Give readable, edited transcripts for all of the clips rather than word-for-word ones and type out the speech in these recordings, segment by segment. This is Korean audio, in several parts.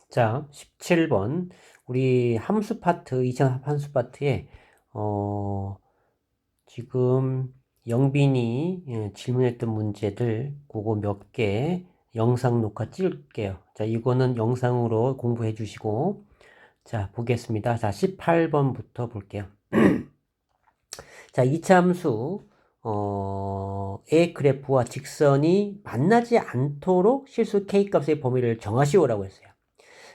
자, 17번. 우리 함수 파트, 2차 함수 파트에, 지금 영빈이 질문했던 문제들, 그거 몇 개 영상 녹화 찍을게요. 자, 이거는 영상으로 공부해 주시고, 자, 보겠습니다. 자, 18번부터 볼게요. 자, 2차 함수, 의 그래프와 직선이 만나지 않도록 실수 K값의 범위를 정하시오라고 했어요.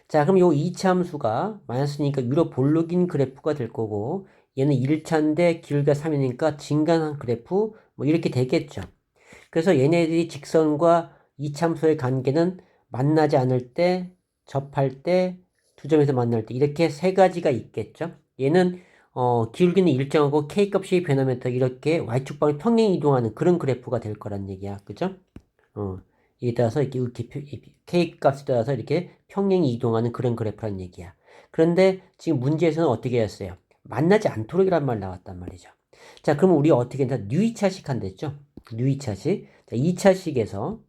자, 그럼 요 2차 함수가 마이너스니까 위로 볼록인 그래프가 될 거고, 얘는 1차인데 길이가 3이니까 진간한 그래프, 뭐 이렇게 되겠죠. 그래서 얘네들이 직선과 2차 함수의 관계는 만나지 않을 때, 접할 때, 두 점에서 만날 때, 이렇게 세 가지가 있겠죠. 얘는, 기울기는 일정하고 K값이 변하면 이렇게 Y축방을 평행 이동하는 그런 그래프가 될 거란 얘기야. 그죠? 어, 이에 따라서 이렇게 K 값에 따라서 이렇게 평행이 이동하는 그런 그래프란 얘기야. 그런데 지금 문제에서는 어떻게 했어요? 만나지 않도록이란 말 나왔단 말이죠. 자, 그럼 우리 어떻게 했냐? 뉴이차식 한댔죠? 뉴이차식. 자, 2차식에서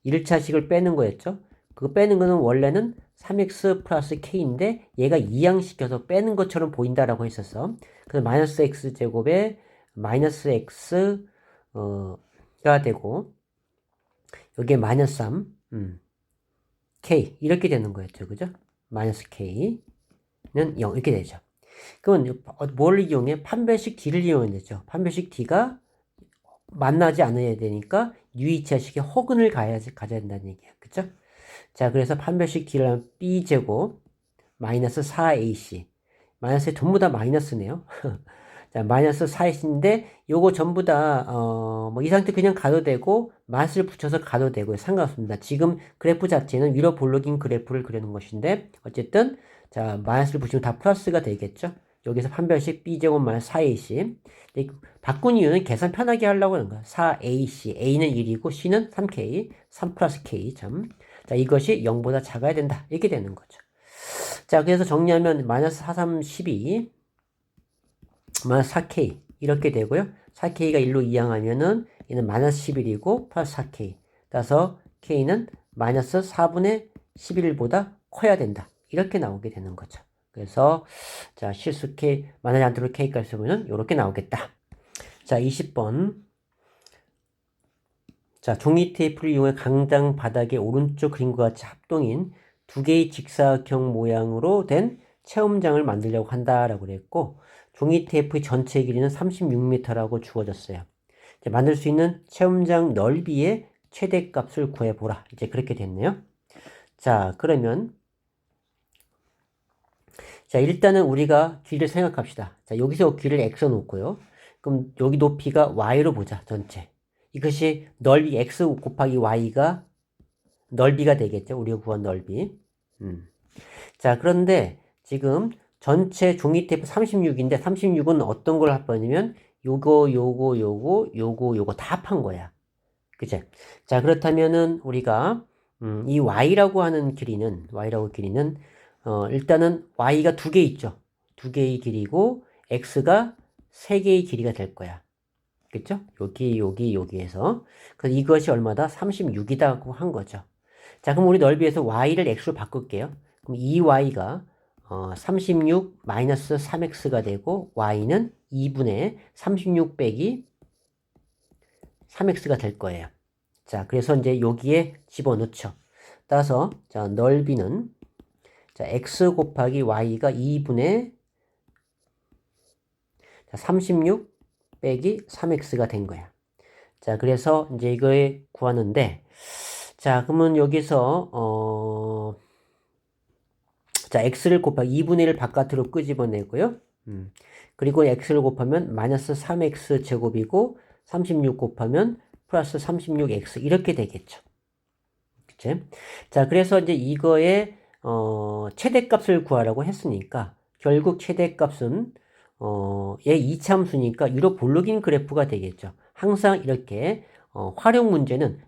1차식을 빼는 거였죠? 그거 빼는 거는 원래는 3x 플러스 k인데 얘가 이항시켜서 빼는 것처럼 보인다라고 했었어. 그래서 마이너스 x 제곱에 마이너스 x 가 되고 여기에 마이너스 3, k 이렇게 되는 거였죠. 그죠? 마이너스 k는 0 이렇게 되죠. 그러면 뭘 이용해? 판별식 d를 이용해야 되죠. 판별식 d가 만나지 않아야 되니까 유이차식의 허근을 가져야 된다는 얘기야. 그죠? 자, 그래서 판별식 d를 하면 b제곱 마이너스 4ac 마이너스 전부 다 마이너스네요. 자, 마이너스 4인데 요거 전부 다 뭐 이 상태 그냥 가도 되고 마스를 붙여서 가도 되고 상관없습니다. 지금 그래프 자체는 위로 볼록인 그래프를 그리는 것인데 어쨌든 자, 마이너스를 붙이면 다 플러스가 되겠죠. 여기서 판별식 b제곱 마이너스 4ac 바꾼 이유는 계산 편하게 하려고 하는 거야. 4ac a는 1이고 c는 3k 3 플러스 k 점. 자, 이것이 0보다 작아야 된다. 이렇게 되는 거죠. 자, 그래서 정리하면 마이너스 4, 3, 12 마이너스 4k 이렇게 되고요. 4k가 1로 이항하면은 얘는 마이너스 11이고 플러스 4k 따라서 k는 마이너스 4분의 11보다 커야 된다. 이렇게 나오게 되는 거죠. 그래서 자 실수 k 만나지 않도록 k 값을 보면 이렇게 나오겠다. 자 20번 자 종이 테이프를 이용해 강당 바닥의 오른쪽 그림과 같이 합동인 두 개의 직사각형 모양으로 된 체험장을 만들려고 한다라고 그랬고 종이 테이프의 전체 길이는 36m라고 주어졌어요. 이제 만들 수 있는 체험장 넓이의 최대값을 구해보라. 이제 그렇게 됐네요. 자, 그러면 자 일단은 우리가 길이를 생각합시다. 자, 여기서 길이를 x 놓고요. 그럼 여기 높이가 y로 보자. 전체. 이것이 넓이 x 곱하기 y가 넓이가 되겠죠. 우리가 구한 넓이. 자, 그런데 지금 전체 종이 테이프 36인데 36은 어떤 걸 합하냐면 요거 다 합한 거야. 그치? 자, 그렇다면은 우리가 이 y라고 하는 길이는 일단은 y가 두 개 있죠. 두 개의 길이고 x가 세 개의 길이가 될 거야. 그쵸? 여기에서. 그래서 이것이 얼마다? 36이라고 한 거죠. 자, 그럼 우리 넓이에서 y를 x로 바꿀게요. 그럼 이 y가 36 마이너스 3x가 되고 y는 2분의 36 빼기 3x가 될 거예요. 자, 그래서 이제 여기에 집어넣죠. 따라서 자, 넓이는 자, x 곱하기 y가 2분의 36 빼기 3x가 된 거야. 자, 그래서 이제 이거에 구하는데 자, 그러면 여기서 자, x를 곱하기 2분의 1을 바깥으로 끄집어내고요. 그리고 x를 곱하면 마이너스 3x 제곱이고 36 곱하면 플러스 36x 이렇게 되겠죠. 그치? 자, 그래서 이제 이거의 최대값을 구하라고 했으니까 결국 최대값은 얘 이참수니까 유로 볼록인 그래프가 되겠죠. 항상 이렇게 활용 문제는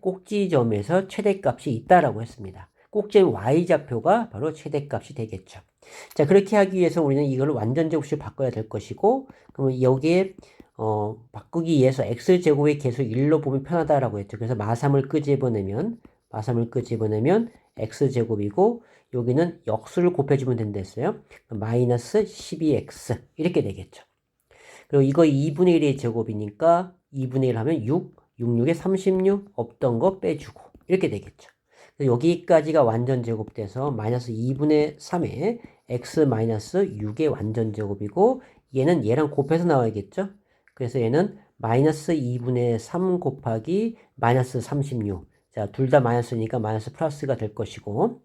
꼭지점에서 최대값이 있다라고 했습니다. 꼭지의 y좌표가 바로 최대값이 되겠죠. 자, 그렇게 하기 위해서 우리는 이걸 완전제곱식으로 바꿔야 될 것이고, 그러면 여기에 바꾸기 위해서 x제곱의 개수 1로 보면 편하다라고 했죠. 그래서 마삼을 끄집어내면 x제곱이고 여기는 역수를 곱해주면 된다 했어요. 마이너스 12x 이렇게 되겠죠. 그리고 이거 2분의 1의 제곱이니까 2분의 1 하면 6, 6에 36 없던 거 빼주고 이렇게 되겠죠. 여기까지가 완전 제곱돼서 마이너스 2분의 3에 x 마이너스 6의 완전 제곱이고 얘는 얘랑 곱해서 나와야겠죠. 그래서 얘는 마이너스 2분의 3 곱하기 마이너스 36. 자, 둘 다 마이너스니까 마이너스 플러스가 될 것이고.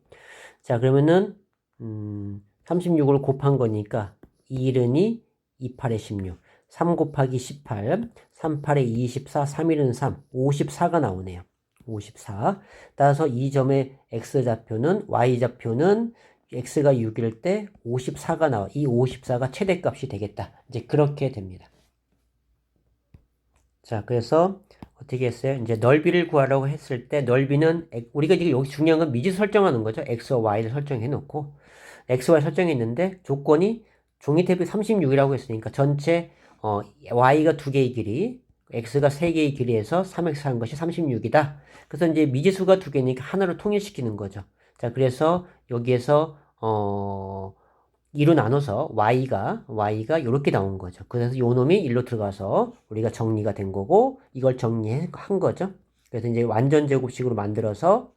자, 그러면은 36을 곱한 거니까 2일은이 28에 16. 3 곱하기 18, 3, 8에 24, 3, 1은 3, 54가 나오네요. 54. 따라서 이 점의 x좌표는, y좌표는 x가 6일 때 54가 나와. 이 54가 최대값이 되겠다. 이제 그렇게 됩니다. 자, 그래서 어떻게 했어요? 이제 넓이를 구하라고 했을 때 넓이는 우리가 지금 여기 중요한 건 미지 설정하는 거죠. x와 y를 설정해 놓고 x, y 설정했는데 조건이 종이 탭이 36이라고 했으니까 전체 y가 2개의 길이, x가 3개의 길이에서 3x 한 것이 36이다. 그래서 이제 미지수가 2개니까 하나로 통일시키는 거죠. 자, 그래서 여기에서 2로 나눠서 y가 이렇게 나온 거죠. 그래서 요 놈이 1로 들어가서 우리가 정리가 된 거고 이걸 정리한 거죠. 그래서 이제 완전 제곱식으로 만들어서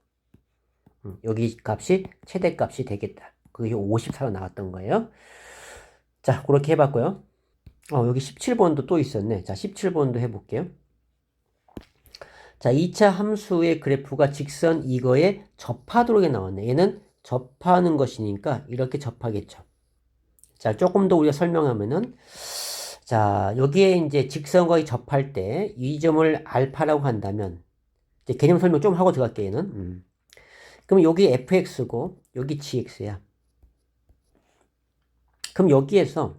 여기 값이 최대값이 되겠다. 그게 54로 나왔던 거예요. 자, 그렇게 해봤고요. 여기 17번도 또 있었네. 자, 17번도 해볼게요. 자, 2차 함수의 그래프가 직선 이거에 접하도록 나왔네. 얘는 접하는 것이니까 이렇게 접하겠죠. 자, 조금 더 우리가 설명하면은, 자, 여기에 이제 직선과 접할 때 이 점을 알파라고 한다면, 이제 개념 설명 좀 하고 들어갈게요, 얘는. 그럼 여기 fx고, 여기 gx야. 그럼 여기에서,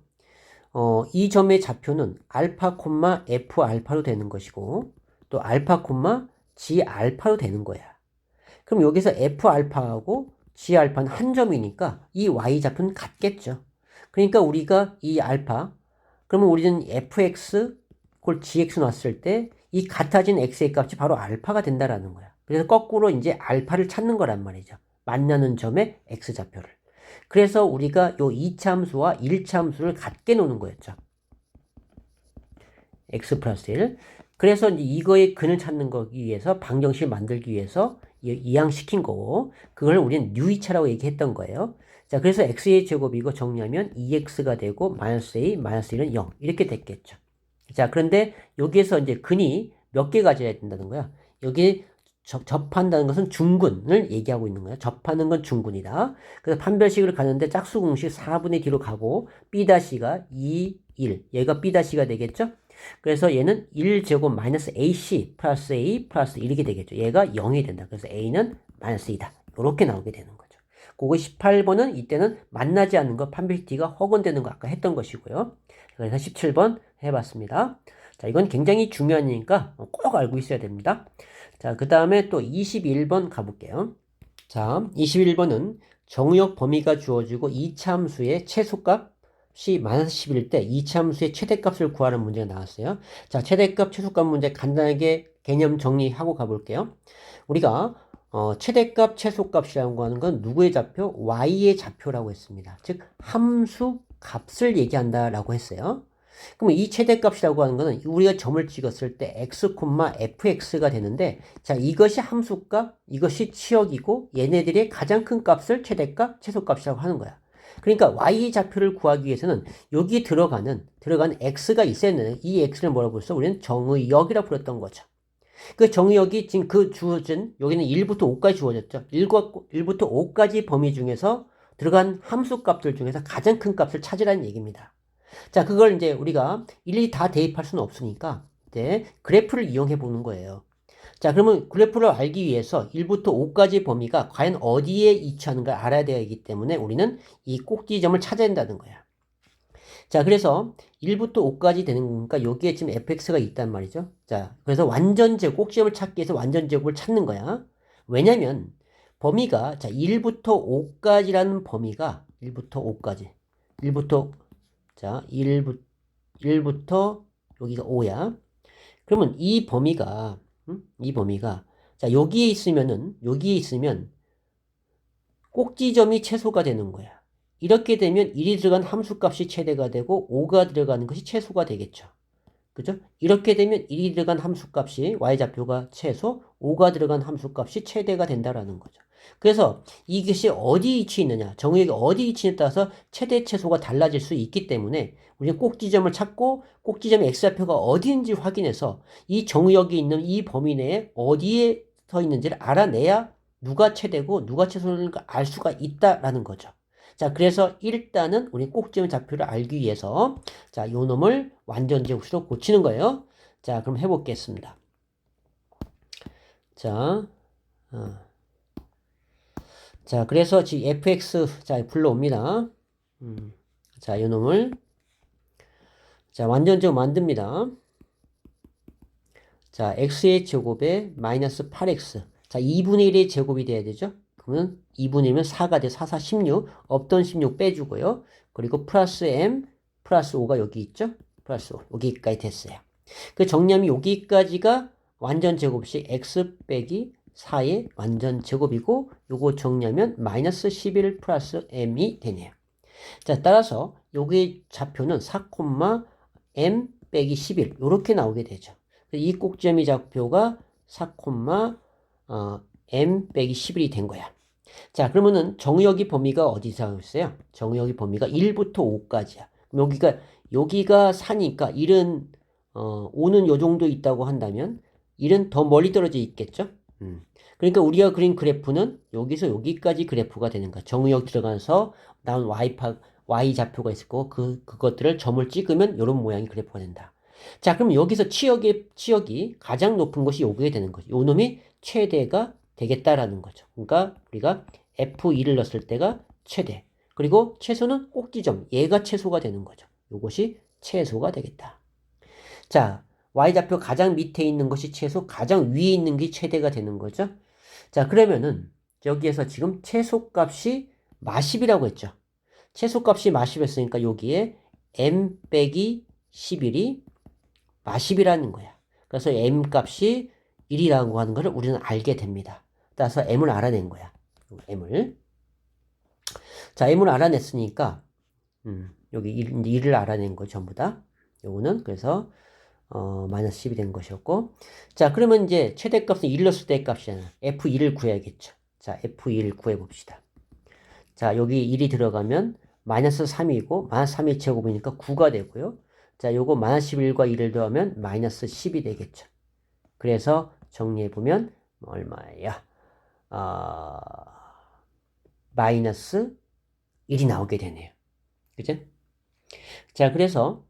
이 점의 좌표는 알파, f 알파로 되는 것이고, 또 알파, g 알파로 되는 거야. 그럼 여기서 f 알파하고 g 알파는 한 점이니까 이 y 좌표는 같겠죠. 그러니까 우리가 이 알파, 그러면 우리는 fx 꼴 gx 놨을 때 이 같아진 x의 값이 바로 알파가 된다라는 거야. 그래서 거꾸로 이제 알파를 찾는 거란 말이죠. 만나는 점의 x좌표를. 그래서 우리가 요 2차 함수와 1차 함수를 같게 놓는 거였죠. x 플러스 1. 그래서 이제 이거의 근을 찾는 거기 위해서 방정식을 만들기 위해서 이항시킨 거고 그걸 우리는 유이차라고 얘기했던 거예요. 자, 그래서 x의 제곱이고 정리하면 2x가 되고 마이너스 a, 마이너스 1은 0 이렇게 됐겠죠. 자, 그런데 여기에서 이제 근이 몇 개 가져야 된다는 거야. 여기 접한다는 것은 중근을 얘기하고 있는 거야. 접하는 건 중근이다. 그래서 판별식을 가는데 짝수 공식 4분의 D로 가고 B-가 2, 1. 얘가 B-가 되겠죠? 그래서 얘는 1제곱 마이너스 AC 플러스 A 플러스 1 이렇게 되겠죠. 얘가 0이 된다. 그래서 A는 마이너스 2다. 이렇게 나오게 되는 거죠. 그거 18번은 이때는 만나지 않는 거 판별식 D가 허근되는 거 아까 했던 것이고요. 그래서 17번 해봤습니다. 자, 이건 굉장히 중요하니까 꼭 알고 있어야 됩니다. 자, 그 다음에 또 21번 가볼게요. 자, 21번은 정의역 범위가 주어지고 2차 함수의 최소값이 마이너스 10일 때 2차 함수의 최대값을 구하는 문제가 나왔어요. 자, 최대값, 최소값 문제 간단하게 개념 정리하고 가볼게요. 우리가 최대값, 최소값이라고 하는 건 누구의 좌표? y의 좌표라고 했습니다. 즉 함수 값을 얘기한다라고 했어요. 그럼 이 최대값이라고 하는 거는 우리가 점을 찍었을 때 x, fx가 되는데 자, 이것이 함수값, 이것이 치역이고 얘네들의 가장 큰 값을 최대값, 최소값이라고 하는 거야. 그러니까 y 좌표를 구하기 위해서는 여기 들어가는 x가 있어야 되는 이 x를 뭐라고 불렀어? 우리는 정의역이라고 불렀던 거죠. 그 정의역이 지금 그 주어진 여기는 1부터 5까지 주어졌죠. 1부터 5까지 범위 중에서 들어간 함수값들 중에서 가장 큰 값을 찾으라는 얘기입니다. 자, 그걸 이제 우리가 일일이 다 대입할 수는 없으니까 이제 그래프를 이용해 보는 거예요. 자, 그러면 그래프를 알기 위해서 1부터 5까지 범위가 과연 어디에 위치하는가 알아야 되기 때문에 우리는 이 꼭지점을 찾아야 된다는 거야. 자, 그래서 1부터 5까지 되는 거니까 여기에 지금 fx가 있단 말이죠. 자, 그래서 완전 제곱, 꼭지점을 찾기 위해서 완전 제곱을 찾는 거야. 왜냐면 범위가 자, 1부터 5까지라는 범위가 1부터 5까지. 1부터 자, 1부터 여기가 5야. 그러면 이 범위가 자, 여기에 있으면 꼭지점이 최소가 되는 거야. 이렇게 되면 1이 들어간 함수값이 최대가 되고 5가 들어가는 것이 최소가 되겠죠. 그죠? 이렇게 되면 1이 들어간 함수값이 y좌표가 최소, 5가 들어간 함수값이 최대가 된다라는 거죠. 그래서 이것이 어디 위치해 있느냐, 정의역이 어디 위치에 따라서 최대, 최소가 달라질 수 있기 때문에 우리는 꼭지점을 찾고 꼭지점의 x좌표가 어디인지 확인해서 이 정의역이 있는 이 범위 내에 어디에 서 있는지를 알아내야 누가 최대고 누가 최소인지 알 수가 있다라는 거죠. 자, 그래서 일단은 우리 꼭지점 좌표를 알기 위해서 자, 요 놈을 완전제곱식으로 고치는 거예요. 자, 그럼 해보겠습니다. 자, 자, 그래서 지금 fx 자 불러옵니다. 자, 요 놈을 자 완전제곱 만듭니다. 자, x의 제곱에 마이너스 8x 자 2분의 1의 제곱이 돼야 되죠. 그러면 2분의 1면 4가 돼. 4, 4, 16 없던 16 빼주고요. 그리고 플러스 m 플러스 5가 여기 있죠. 플러스 5 여기까지 됐어요. 그 정리하면 여기까지가 완전 제곱식 x 빼기 4의 완전 제곱이고 요거 정리하면 마이너스 11 플러스 m이 되네요. 자, 따라서 여기 좌표는 4, m 빼기 11 이렇게 나오게 되죠. 이 꼭지점의 좌표가 4, m 빼기 11이 된 거야. 자, 그러면은 정의역의 범위가 어디서 있어요? 정의역의 범위가 1부터 5까지야. 여기가 4니까 1은 5는 요 정도 있다고 한다면 1은 더 멀리 떨어져 있겠죠? 그러니까 우리가 그린 그래프는 여기서 여기까지 그래프가 되는 거야. 정의역 들어가서 나온 y 좌표가 있을 거고 그것들을 점을 찍으면 이런 모양의 그래프가 된다. 자, 그럼 여기서 치역이 가장 높은 것이 요게 되는 거죠. 요 놈이 최대가 되겠다라는 거죠. 그러니까 우리가 F2를 넣었을 때가 최대. 그리고 최소는 꼭지점. 얘가 최소가 되는 거죠. 요것이 최소가 되겠다. 자, y좌표 가장 밑에 있는 것이 최소, 가장 위에 있는 게 최대가 되는 거죠. 자, 그러면은 여기에서 지금 최소값이 마십이라고 했죠. 최소값이 마십이었으니까 여기에 m 빼기 11이 마십이라는 거야. 그래서 m 값이 1이라고 하는 것을 우리는 알게 됩니다. 따라서 m을 알아낸 거야. m을. 자, m을 알아냈으니까 여기 1을 알아낸 거 전부 다. 요거는 그래서 마이너스 10이 된 것이었고. 자, 그러면 이제 최대값은 1 넣었을 때 값이잖아. F2를 구해야겠죠. 자, F2를 구해봅시다. 자, 여기 1이 들어가면 마이너스 3이고 마이너스 3의 제곱이니까 9가 되고요. 자, 요거 마이너스 11과 1을 더하면 마이너스 10이 되겠죠. 그래서 정리해보면 얼마야? 마이너스 1이 나오게 되네요. 그죠? 자, 그래서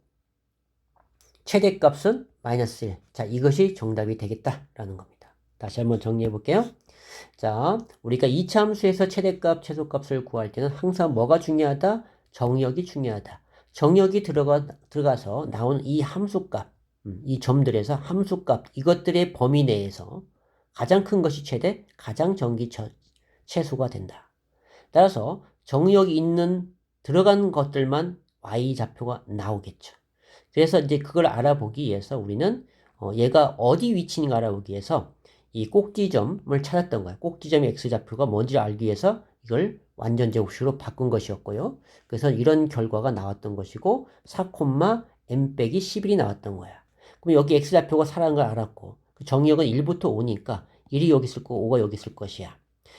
최대값은 마이너스 1. 자, 이것이 정답이 되겠다라는 겁니다. 다시 한번 정리해 볼게요. 자, 우리가 2차 함수에서 최대값, 최소값을 구할 때는 항상 뭐가 중요하다? 정의역이 중요하다. 정의역이 들어가서 나온 이 함수값, 이 점들에서 함수값, 이것들의 범위 내에서 가장 큰 것이 최대, 가장 적은 최소가 된다. 따라서 정의역이 있는 들어간 것들만 y좌표가 나오겠죠. 그래서 이제 그걸 알아보기 위해서 우리는 얘가 어디 위치인가 알아보기 위해서 이 꼭지점을 찾았던 거야. 꼭지점의 x좌표가 뭔지를 알기 위해서 이걸 완전제곱식으로 바꾼 것이었고요. 그래서 이런 결과가 나왔던 것이고 4, m 빼기 11이 나왔던 거야. 그럼 여기 x좌표가 4라는 걸 알았고 정의역은 1부터 5니까 1이 여기 있을 거고 5가 여기 있을 것이야.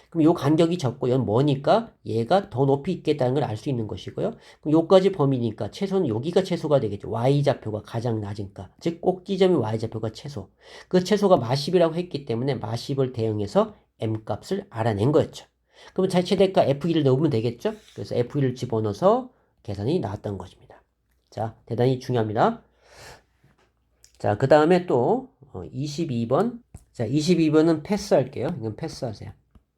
그럼 요 간격이 적고 얘는 뭐니까 얘가 더 높이 있겠다는 걸 알 수 있는 것이고요. 그럼 요까지 범위니까 최소는 여기가 최소가 되겠죠. y좌표가 가장 낮으니까. 즉 꼭지점이 y좌표가 최소. 그 최소가 마십이라고 했기 때문에 마십을 대응해서 m값을 알아낸 거였죠. 그럼 최대가 f2를 넣으면 되겠죠. 그래서 f2를 집어넣어서 계산이 나왔던 것입니다. 자, 대단히 중요합니다. 자, 그 다음에 또 22번. 자, 22번은 패스할게요. 이건 패스하세요.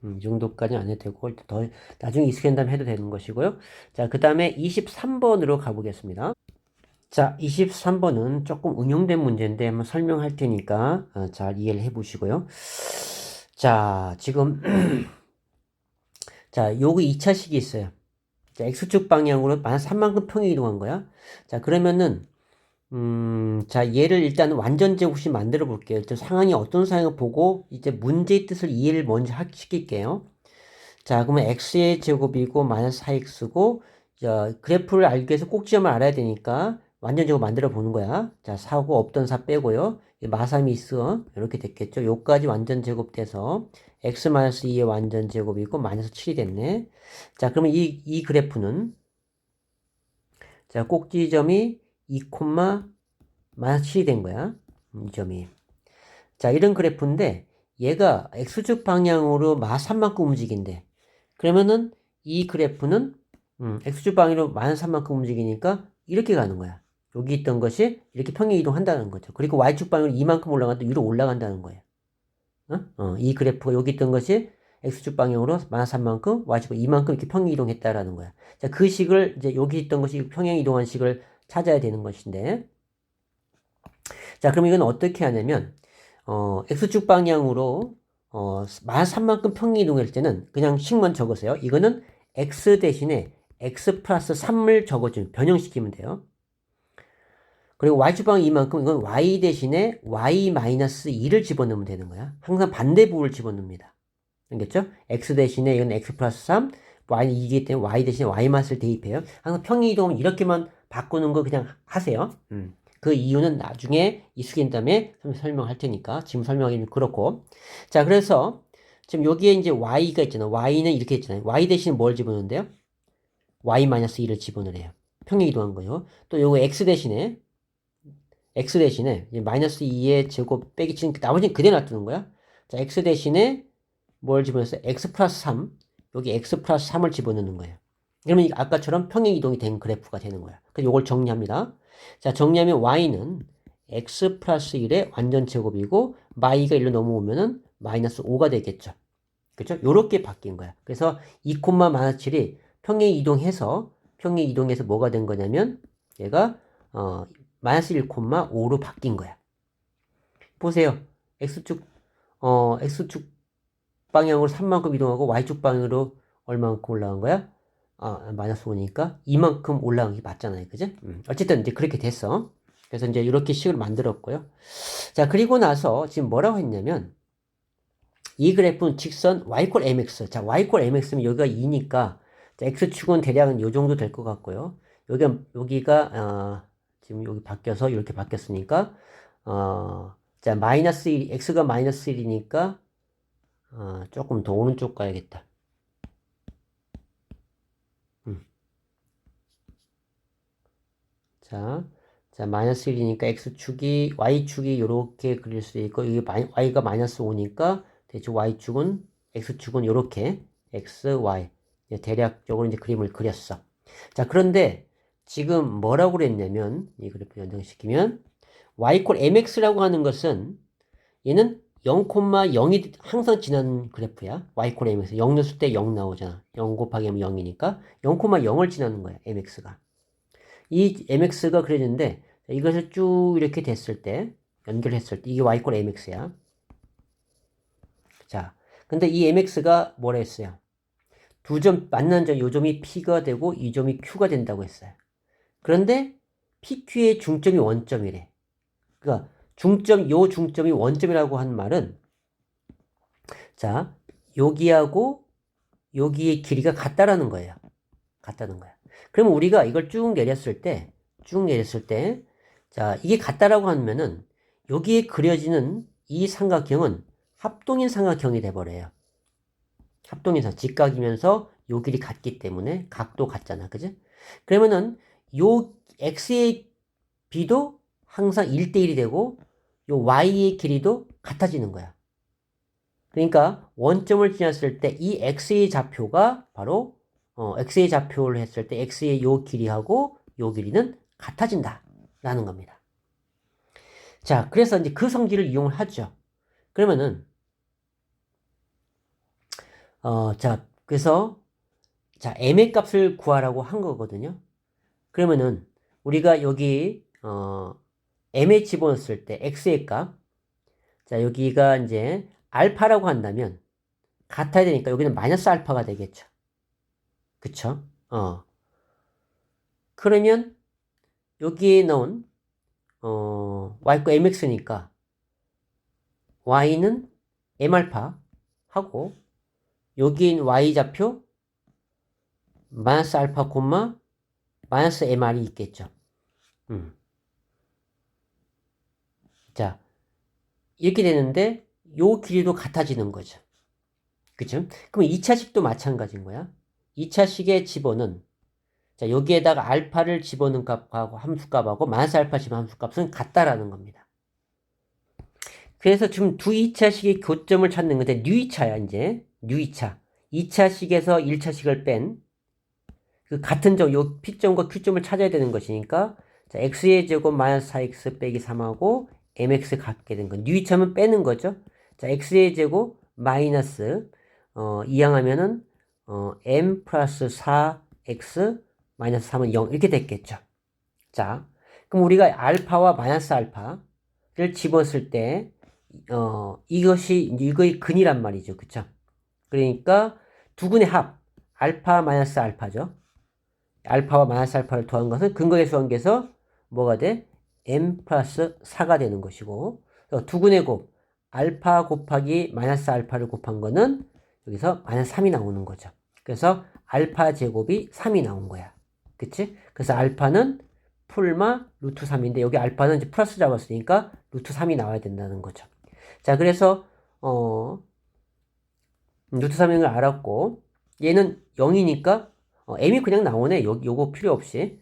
이 정도까지 안 해도 되고 더 나중에 익숙해진다면 해도 되는 것이고요. 자, 그 다음에 23번으로 가보겠습니다. 자, 23번은 조금 응용된 문제인데 한번 설명할 테니까 잘 이해를 해보시고요. 자, 지금 자, 요거 2차식이 있어요. 자, x축 방향으로 마이너스 3만큼 평행 이동한 거야. 자, 그러면은 자, 얘를 일단 완전제곱식 만들어 볼게요. 일단 상황이 어떤 상황을 보고 이제 문제의 뜻을 이해를 먼저 시킬게요. 자, 그러면 x의 제곱이고 마이너스 4x고, 자, 그래프를 알기 위해서 꼭지점을 알아야 되니까 완전 제곱 만들어 보는 거야. 자, 4고 없던 4 빼고요. 마삼이 있어. 이렇게 됐겠죠. 요까지 완전 제곱돼서 x 마이너스 2의 완전 제곱이고 마이너스 7이 됐네. 자, 그러면 이 그래프는, 자, 꼭지점이 2, 마이너스 7이 된 거야. 이 점이. 자, 이런 그래프인데 얘가 x축 방향으로 마3만큼 움직인대. 그러면은 이 그래프는 x축 방향으로 마이너스 3만큼 움직이니까 이렇게 가는 거야. 여기 있던 것이 이렇게 평행 이동한다는 거죠. 그리고 y축 방향으로 이만큼 올라간다 위로 올라간다는 거예요. 이 그래프가 여기 있던 것이 x축 방향으로 마이너스 3만큼, y축 방향 이만큼 이렇게 평행 이동했다라는 거야. 자, 그 식을 이제 여기 있던 것이 평행 이동한 식을 찾아야 되는 것인데, 자, 그럼 이건 어떻게 하냐면 x축 방향으로 마이너스 3만큼 평행 이동할 때는 그냥 식만 적으세요. 이거는 x 대신에 x 플러스 3을 적어주면 변형시키면 돼요. 그리고 y축 방향 이만큼 이건 y 대신에 y 마이너스 2를 집어넣으면 되는 거야. 항상 반대부호를 집어넣습니다. 알겠죠? x 대신에 이건 x 플러스 3, y 2이기 때문에 y 대신에 y 마이너스를 대입해요. 항상 평행 이동은 이렇게만 바꾸는 거 그냥 하세요. 그 이유는 나중에 익숙해진 다음에 설명할 테니까 지금 설명하기는 그렇고. 자, 그래서 지금 여기에 이제 y가 있잖아요. y는 이렇게 있잖아요. y 대신에 뭘 집어넣는데요? y-2를 집어넣어요. 평행 이동한 거요. 또 요거 x 대신에 마이너스 2의 제곱 빼기 치는 나머지는 그대로 놔두는 거야. 자, x 대신에 뭘 집어넣었어요? x 플러스 3. 여기 x 플러스 3을 집어넣는 거예요. 그러면 아까처럼 평행 이동이 된 그래프가 되는 거야. 그래서 이걸 정리합니다. 자, 정리하면 y는 x 플러스 1의 완전 제곱이고 y가 1로 넘어오면은 마이너스 5가 되겠죠. 그렇죠? 요렇게 바뀐 거야. 그래서 2, 마이너스 7이 평행 이동해서 뭐가 된 거냐면 얘가 마이너스 1, 5로 바뀐 거야. 보세요. x축 방향으로 3만큼 이동하고 y축 방향으로 얼마만큼 올라간 거야? 마이너스 5니까 이만큼 올라간 게 맞잖아요. 그죠? 어쨌든 이제 그렇게 됐어. 그래서 이제 이렇게 식을 만들었고요. 자, 그리고 나서 지금 뭐라고 했냐면 이 그래프는 직선 y 꼴 mx. 자, y 꼴 mx면 여기가 2니까 x축은 대략은 요 정도 될 것 같고요. 여기가 지금 여기 바뀌어서 이렇게 바뀌었으니까 자, 마이너스 1, x가 마이너스 1이니까 조금 더 오른쪽 가야겠다. 자, 마이너스 1이니까 x축이, y축이 이렇게 그릴 수 있고, 여기 y가 마이너스 5니까, 대충 y축은, x축은 이렇게, x, y. 대략적으로 이제 그림을 그렸어. 자, 그런데 지금 뭐라고 그랬냐면, 이 그래프 연장시키면, y 콜 mx라고 하는 것은, 얘는 0,0이 항상 지나는 그래프야. y 콜 mx. 0 넣었을 때 0 나오잖아. 0 곱하기 하면 0이니까, 0,0을 지나는 거야, mx가. 이 mx가 그려지는데 이것을 쭉 이렇게 됐을 때 연결했을 때 이게 y 꼴 mx야. 자, 근데 이 mx가 뭐라 했어요? 두 점 만난 점, 요 점이 p가 되고 이 점이 q가 된다고 했어요. 그런데 pq의 중점이 원점이래. 그러니까 요 중점이 원점이라고 한 말은 자, 여기하고 여기의 길이가 같다라는 거예요. 같다는 거야. 그러면 우리가 이걸 쭉 내렸을 때, 자, 이게 같다라고 하면은, 여기에 그려지는 이 삼각형은 합동인 삼각형이 돼버려요. 합동인 삼각형, 직각이면서 요 길이 같기 때문에 각도 같잖아. 그지? 그러면은, 요 x의 b도 항상 1대1이 되고, 요 y의 길이도 같아지는 거야. 그러니까, 원점을 지났을 때 이 x의 좌표가 바로 x의 좌표를 했을 때 x의 요 길이하고 요 길이는 같아진다 라는 겁니다. 자, 그래서 이제 그 성질을 이용을 하죠. 그러면은 그래서 자, m의 값을 구하라고 한 거거든요. 그러면은 우리가 여기 m에 집어넣었을 때 x의 값, 자, 여기가 이제 알파라고 한다면 같아야 되니까 여기는 마이너스 알파가 되겠죠. 그쵸? 그러면 여기에 넣은 y과 mx니까 y는 m알파 하고 여기인 y좌표 마이너스 알파 콤마 마이너스 mr이 있겠죠. 자, 이렇게 되는데 요 길이도 같아지는 거죠. 그죠? 그럼 2차식도 마찬가지인 거야. 2차식의 집어는 자, 여기에다가 알파를 집어넣은 값하고 함수값하고 마이너스 알파 집어넣은 함수값은 같다라는 겁니다. 그래서 지금 두 2차식의 교점을 찾는 건데 뉴2차야 이제. 뉴2차. 2차식에서 1차식을 뺀 그 같은 점, 요 P점과 Q점을 찾아야 되는 것이니까 자, x의 제곱 마이너스 4x 빼기 3하고 mx 갖게 된 거. 뉴2차면 빼는 거죠. 자, x의 제곱 마이너스 이항하면은 m 플러스 4x 마이너스 3은 0 이렇게 됐겠죠. 자, 그럼 우리가 알파와 마이너스 알파를 집었을 때 이거의 근이란 말이죠. 그쵸? 그러니까 두 근의 합 알파 마이너스 알파죠. 알파와 마이너스 알파를 더한 것은 근거계수 관계에서 뭐가 돼? m 플러스 4가 되는 것이고 두 근의 곱 알파 곱하기 마이너스 알파를 곱한 거는 여기서 마이너스 3이 나오는 거죠. 그래서 알파 제곱이 3이 나온 거야. 그치? 그래서 알파는 풀마 루트 3인데 여기 알파는 이제 플러스 잡았으니까 루트 3이 나와야 된다는 거죠. 자, 그래서 루트 3인 걸 알았고 얘는 0이니까 m이 그냥 나오네. 요거 필요 없이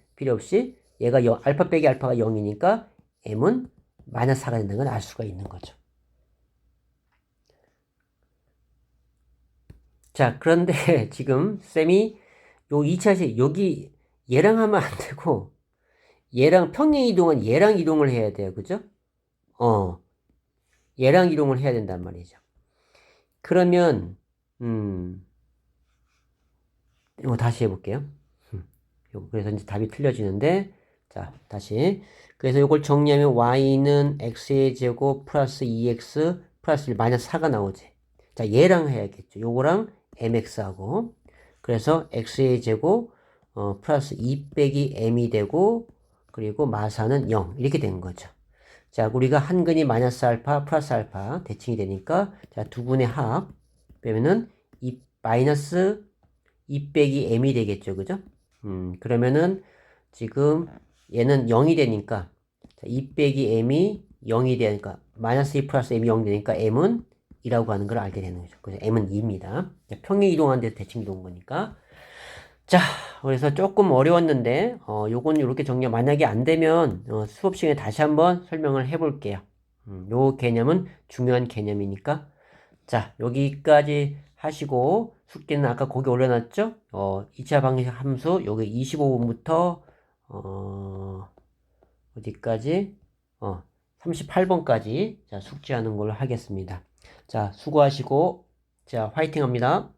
얘가 알파 빼기 알파가 0이니까 m은 마이너스 4가 된다는 걸 알 수가 있는 거죠. 자, 그런데 지금 쌤이 요 2차식 여기 얘랑 하면 안 되고 얘랑 평행 이동은 얘랑 이동을 해야 돼요. 그죠? 얘랑 이동을 해야 된단 말이죠. 그러면 이거 다시 해볼게요. 그래서 이제 답이 틀려지는데 자, 다시 그래서 이걸 정리하면 y는 x의 제곱 플러스 2x 플러스 1 마이너스 4가 나오지. 자, 얘랑 해야겠죠. 요거랑 mx하고 그래서 x의 제곱 플러스 2 빼기 m이 되고 그리고 마사는 0 이렇게 된 거죠. 자, 우리가 한 근이 마이너스 알파 플러스 알파 대칭이 되니까 자, 두 근의 합 빼면은 2 마이너스 2 빼기 m이 되겠죠. 그죠? 그러면은 지금 얘는 0이 되니까 2 빼기 m이 0이 되니까 마이너스 2 플러스 m이 0이 되니까 m은 2라고 하는 걸 알게 되는 거죠. 그래서 m은 2입니다. 평행 이동한 데서 대칭 이동 거니까. 자, 그래서 조금 어려웠는데 요건 이렇게 정리 만약에 안 되면 수업 시간에 다시 한번 설명을 해 볼게요. 요 개념은 중요한 개념이니까. 자, 여기까지 하시고 숙제는 아까 거기 올려놨죠? 2차 방식 함수 여기 25번부터 어디까지? 38번까지 자, 숙제하는 걸로 하겠습니다. 자, 수고하시고 자, 화이팅 합니다.